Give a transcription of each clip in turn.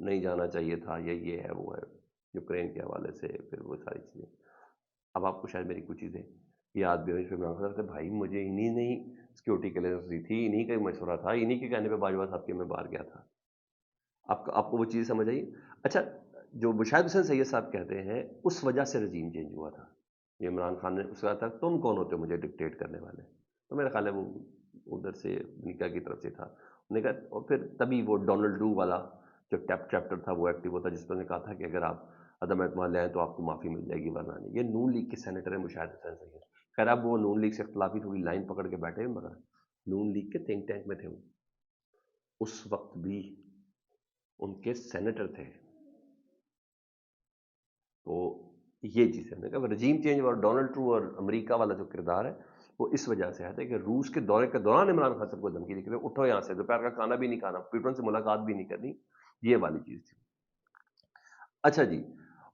نہیں جانا چاہیے تھا، یہ ہے وہ ہے، یوکرین کے حوالے سے پھر وہ ساری چیزیں. اب آپ کو شاید میری کچھ چیزیں یاد بھی ہوئی. پھر عمران خان صاحب بھائی مجھے انہی نے ہی سیکورٹی کلیئرنس دی تھی، انہی کا مشورہ تھا، انہی کے کہنے پہ باجوہ صاحب کے میں باہر گیا تھا. آپ کو وہ چیز سمجھ آئی؟ اچھا، جو مشاہد حسین سید صاحب کہتے ہیں اس وجہ سے رجیم چینج ہوا تھا. یہ عمران خان نے اس کا تھا تم کون ہوتے ہو مجھے ڈکٹیٹ کرنے والے؟ تو میرا خیال ہے وہ ادھر سے امریکہ کی طرف سے تھا. انہوں نے کہا، اور پھر تبھی وہ ڈونلڈ ڈو والا جو چیپٹر تھا وہ ایکٹیو ہوتا، جس پر نے کہا تھا کہ اگر آپ عدم اعتماد لے آئیں تو آپ کو معافی مل جائے گی ورنہ نہیں. یہ نون لیگ کے سینیٹر ہیں مشاہد حسین سید. خیر اب وہ نون لیگ سے اختلافی تھوڑی لائن پکڑ کے بیٹھے ہوئے، مگر نون لیگ کے تھنک ٹینک میں تھے وہ اس وقت بھی، ان کے سینیٹر تھے. تو یہ چیز ہے. میں نے کہا رجیم چینج اور ڈونلڈ ٹرو اور امریکہ والا جو کردار ہے وہ اس وجہ سے آتا ہے کہ روس کے دورے کے دوران عمران خان صاحب کو دھمکی دی کہ اٹھو یہاں سے، دوپہر کا کھانا بھی نہیں کھانا، پیٹرن سے ملاقات بھی نہیں کرنی، یہ والی چیز تھی. اچھا جی،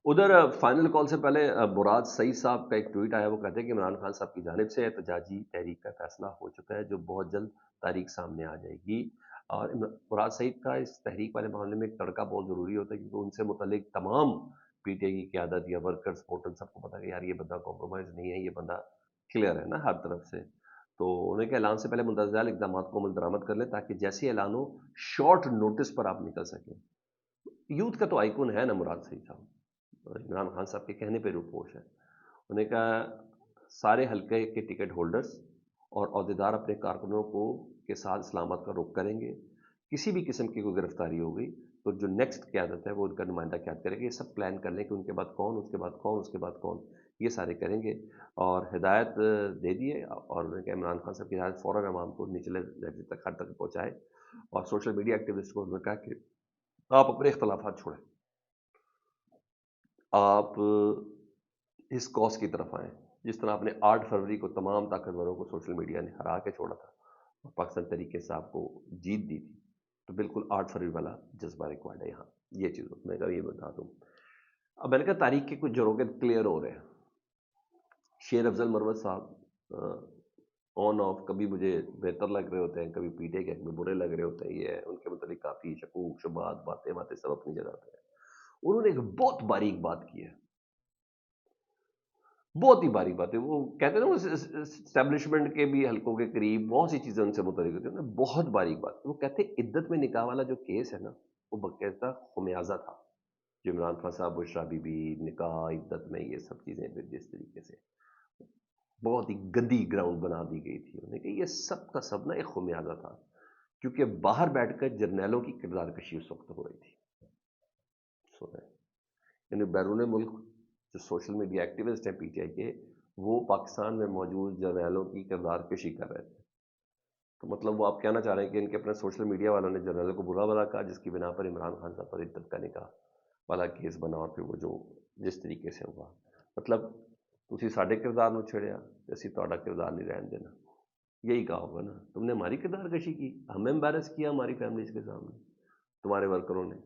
ادھر فائنل کال سے پہلے مراد سعید صاحب کا ایک ٹویٹ آیا. وہ کہتے ہیں کہ عمران خان صاحب کی جانب سے احتجاجی تحریک کا فیصلہ ہو چکا ہے جو بہت جلد تاریخ سامنے آ جائے گی. اور مراد سعید کا اس تحریک والے معاملے میں ایک تڑکا بہت ضروری ہوتا ہے، کیونکہ ان سے متعلق تمام پی ٹی آئی کی قیادت یا ورکرز پورٹل سب کو پتا کہ یار یہ بندہ کمپرومائز نہیں ہے، یہ بندہ کلیئر ہے نا ہر طرف سے. تو انہیں کہ اعلان سے پہلے مندرجہ ذیل اقدامات کو عمل درآمد کر لیں تاکہ جیسے اعلان ہو شارٹ نوٹس پر آپ نکل سکیں. یوتھ کا تو آئیکن ہے نا مراد سعید صاحب، عمران خان صاحب کے کہنے پہ روپوش ہے. انہیں کہا سارے حلقے کے ٹکٹ ہولڈرز اور عہدیدار اپنے کارکنوں کو کے ساتھ اسلام آباد کا رخ کریں گے. کسی بھی قسم کی کوئی گرفتاری ہو گئی تو جو نیکسٹ قیادت ہے وہ ان کا نمائندہ قیادت کرے گی. یہ سب پلان کر لیں کہ ان کے بعد کون، اس کے بعد کون، اس کے بعد کون، یہ سارے کریں گے. اور ہدایت دے دیے. اور انہوں نے کہا عمران خان صاحب کی ہدایت فوراً عوام کو نچلے درجے تک ہر تک پہنچائے. اور سوشل میڈیا ایکٹیوسٹ کو انہوں نے کہا کہ آپ اپنے اختلافات چھوڑیں، آپ اس کاز کی طرف آئیں. جس طرح آپ نے 8 فروری کو تمام طاقتوروں کو سوشل میڈیا نے ہرا کے چھوڑا تھا اور پاکستان طریقے سے آپ کو جیت دی تھی، تو بالکل 8 فروری والا جذبہ ریکوائرڈ ہے یہاں. یہ چیز میں کہا یہ بتا دوں. اب میں نے کہا تاریخ کے کچھ جروگے کلیئر ہو رہے ہیں. شیر افضل مروت صاحب آن آف کبھی مجھے بہتر لگ رہے ہوتے ہیں، کبھی پیٹے کے میں برے لگ رہے ہوتے ہیں. یہ ان کے متعلق کافی شکوک شبہات باتیں سب اپنی جگہ پہ ہیں. انہوں نے ایک بہت باریک بات کی ہے، بہت ہی باریک بات ہے. وہ کہتے ہیں نا وہ اسٹیبلشمنٹ کے بھی حلقوں کے قریب بہت سی چیزیں ان سے متعلق ہوتی ہیں. بہت باریک بات. وہ کہتے ہیں عدت میں نکاح والا جو کیس ہے نا وہ باقاعدہ خمیازہ تھا جو عمران خان صاحب بشرا بی بی نکاح عدت میں یہ سب چیزیں پھر جس طریقے سے بہت ہی گندی گراؤنڈ بنا دی گئی تھی. انہوں نے کہ یہ سب کا سب نا ایک خمیازہ تھا، کیونکہ باہر بیٹھ کر جرنیلوں کی کردار کشی اس وقت ہو رہی تھی. یعنی بیرون ملک جو سوشل میڈیا ایکٹیوسٹ ہیں پی ٹی آئی کے، وہ پاکستان میں موجود جرنیلوں کی کردار کشی کر رہے تھے. تو مطلب وہ آپ کہنا چاہ رہے ہیں کہ ان کے اپنے سوشل میڈیا والوں نے جرنیلوں کو برا بھلا کہا، جس کی بنا پر عمران خان صاحب پر عدت کا نکاح والا کیس بنا اور پھر وہ جو جس طریقے سے ہوا. مطلب تسی ساڈے کردار نو چھڑیا تے اسی تہاڈا کردار نہیں رہن دینا. یہی کہا ہوگا نا، تم نے ہماری کردار کشی کی، ہمیں امبیرس کیا ہماری فیملیز کے سامنے تمہارے ورکروں نے،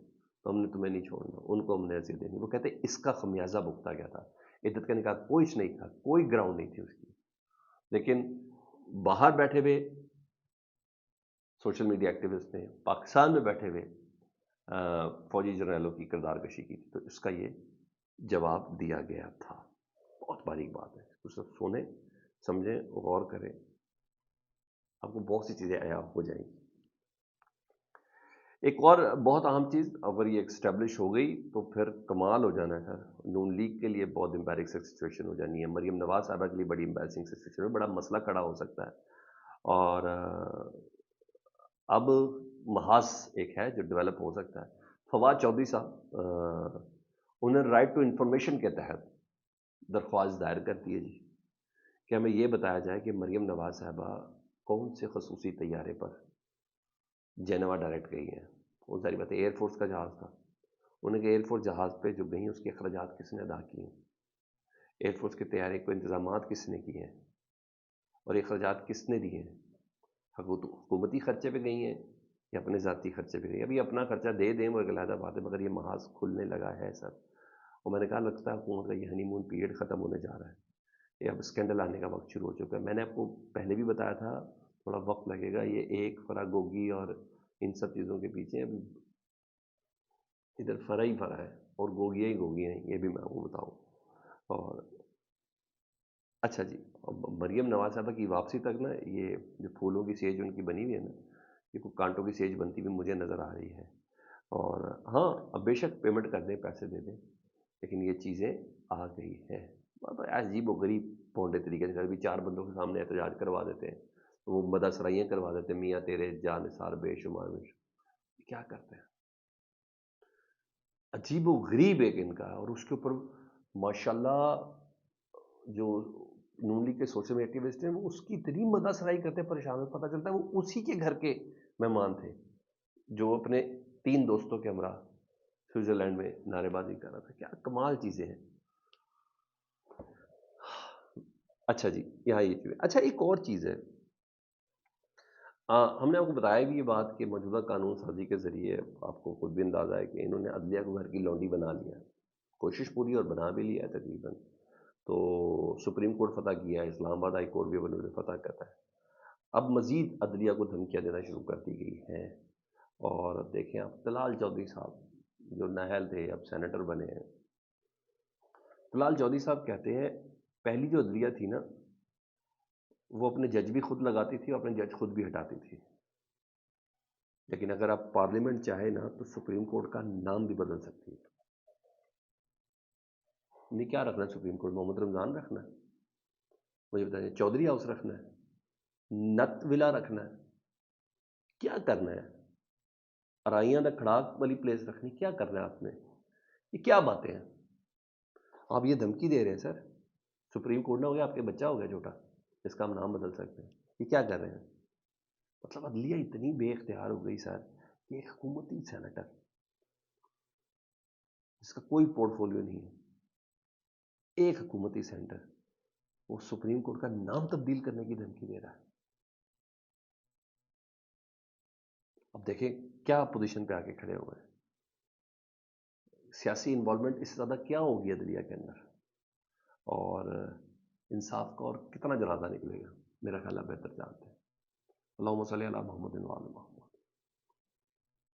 تو ہم نے تمہیں نہیں چھوڑنا، ان کو ہم نے حیثیت دینی. وہ کہتے ہیں اس کا خمیازہ بھگتا گیا تھا. عدت کا نکاح کوئی نہیں تھا، کوئی گراؤنڈ نہیں تھی اس کی. لیکن باہر بیٹھے ہوئے سوشل میڈیا ایکٹیوسٹ نے پاکستان میں بیٹھے ہوئے فوجی جرنیلوں کی کردار کشی کی تھی، تو اس کا یہ جواب دیا گیا تھا. بہت باریک بات ہے، اس کو سنیں، سمجھیں، غور کریں، آپ کو بہت سی چیزیں عیاں ہو جائیں گی. ایک اور بہت اہم چیز، اگر یہ اسٹیبلش ہو گئی تو پھر کمال ہو جانا ہے. نون لیگ کے لیے بہت امبیرسنگ سچویشن ہو جانی ہے. مریم نواز صاحبہ کے لیے بڑی امبیرسنگ سچویشن ہے، بڑا مسئلہ کھڑا ہو سکتا ہے. اور اب محاذ ایک ہے جو ڈیولپ ہو سکتا ہے. فواد چودھری صاحب انہیں رائٹ ٹو انفارمیشن کے تحت درخواست دائر کرتی ہے جی کہ ہمیں یہ بتایا جائے کہ مریم نواز صاحبہ کون سے خصوصی طیارے پر جینوا ڈائریکٹ گئی ہیں. وہ ظاہر بات ہے ایئر فورس کا جہاز تھا. انہیں کہ ایئر فورس جہاز پہ جو گئی ہیں اس کے اخراجات کس نے ادا کیے ہیں، ایئر فورس کے طیارے کو انتظامات کس نے کیے ہیں، اور اخراجات کس نے دیے ہیں. حکومتی خرچے پہ گئی ہیں یا اپنے ذاتی خرچے پہ گئی ہیں. ابھی اپنا خرچہ دے دیں وہ ایک علیحدہ بات ہے، مگر یہ محاذ کھلنے لگا ہے سر. اور میں نے کہا لگتا ہے حکومت کا یہ ہنی مون پیریڈ ختم ہونے جا رہا ہے، یہ اب اسکینڈل آنے کا وقت شروع ہو چکا ہے. میں نے آپ کو پہلے بھی بتایا تھا تھوڑا وقت لگے گا. یہ ایک فراگوگی اور ان سب چیزوں کے پیچھے ادھر فرا ہی فرا ہے اور گوگیاں ہی گوگیاں ہیں، یہ بھی میں آپ کو بتاؤں. اور اچھا جی، اب مریم نواز صاحبہ کی واپسی تک نا یہ جو پھولوں کی سیج ان کی بنی ہوئی ہے نا، یہ کوئی کانٹوں کی سیج بنتی ہوئی مجھے نظر آ رہی ہے. اور ہاں، اب بے شک پیمنٹ کر دیں، پیسے دے دیں، لیکن یہ چیزیں آ گئی ہیں. عجیب و غریب پونڈے طریقے سے بھی 4 بندوں کے سامنے احتجاج کروا دیتے ہیں، وہ مدح سرائیاں کروا دیتے ہیں، میاں تیرے جان نثار بے شمار بے شمار. کیا کرتے ہیں؟ عجیب و غریب ایک ان کا. اور اس کے اوپر ماشاءاللہ جو نون لیگ کے سوشل ایکٹیوسٹ ہیں وہ اس کی اتنی مدح سرائی کرتے ہیں، پریشان ہوتے، پتہ چلتا ہے وہ اسی کے گھر کے مہمان تھے جو اپنے 3 دوستوں کے ہمراہ سوئٹزرلینڈ میں نعرے بازی کر رہا تھا. کیا کمال چیزیں ہیں. اچھا جی، یہاں یہ چیز. اچھا، ایک اور چیز ہے، ہم نے آپ کو بتایا بھی یہ بات کہ موجودہ قانون سازی کے ذریعے آپ کو خود بھی اندازہ ہے کہ انہوں نے عدلیہ کو گھر کی لونڈی بنا لیا ہے. کوشش پوری اور بنا بھی لیا ہے تقریباً. تو سپریم کورٹ فتح کیا ہے، اسلام آباد ہائی کورٹ بھی انہوں نے فتح کرتا ہے. اب مزید عدلیہ کو دھمکیاں دینا شروع کر دی گئی ہیں. اور دیکھیں آپ طلال چودھری صاحب جو نااہل تھے اب سینیٹر بنے ہیں. طلال چودھری صاحب کہتے ہیں پہلی جو عدلیہ تھی نا وہ اپنے جج بھی خود لگاتی تھی اور اپنے جج خود بھی ہٹاتی تھی، لیکن اگر آپ پارلیمنٹ چاہے نا تو سپریم کورٹ کا نام بھی بدل سکتی ہے. نہیں، کیا رکھنا ہے سپریم کورٹ؟ محمد رمضان رکھنا ہے؟ مجھے بتائیے، چودھری ہاؤس رکھنا ہے؟ نت ولا رکھنا ہے؟ کیا کرنا ہے؟ ارائیاں دا کھڑاک والی پلیس رکھنی؟ کیا کرنا ہے آپ نے؟ یہ کیا باتیں ہیں؟ آپ یہ دھمکی دے رہے ہیں سر. سپریم کورٹ نہ ہو گیا آپ کے بچہ ہو گیا چھوٹا جس کا ہم نام بدل سکتے ہیں. یہ کیا کر رہے ہیں؟ مطلب عدلیہ اتنی بے اختیار ہو گئی سر کہ ایک حکومتی سینیٹر جس کا کوئی پورٹ فولیو نہیں ہے، ایک حکومتی سینیٹر وہ سپریم کورٹ کا نام تبدیل کرنے کی دھمکی دے رہا ہے. اب دیکھیں کیا پوزیشن پہ آ کے کھڑے ہوئے ہیں. سیاسی انوالومنٹ اس سے زیادہ کیا ہوگی عدلیہ کے اندر، اور انصاف کا اور کتنا جنازہ نکلے گا؟ میرا خیال ہے بہتر جانتے ہیں. اللہم صلی علی محمد و علی محمد.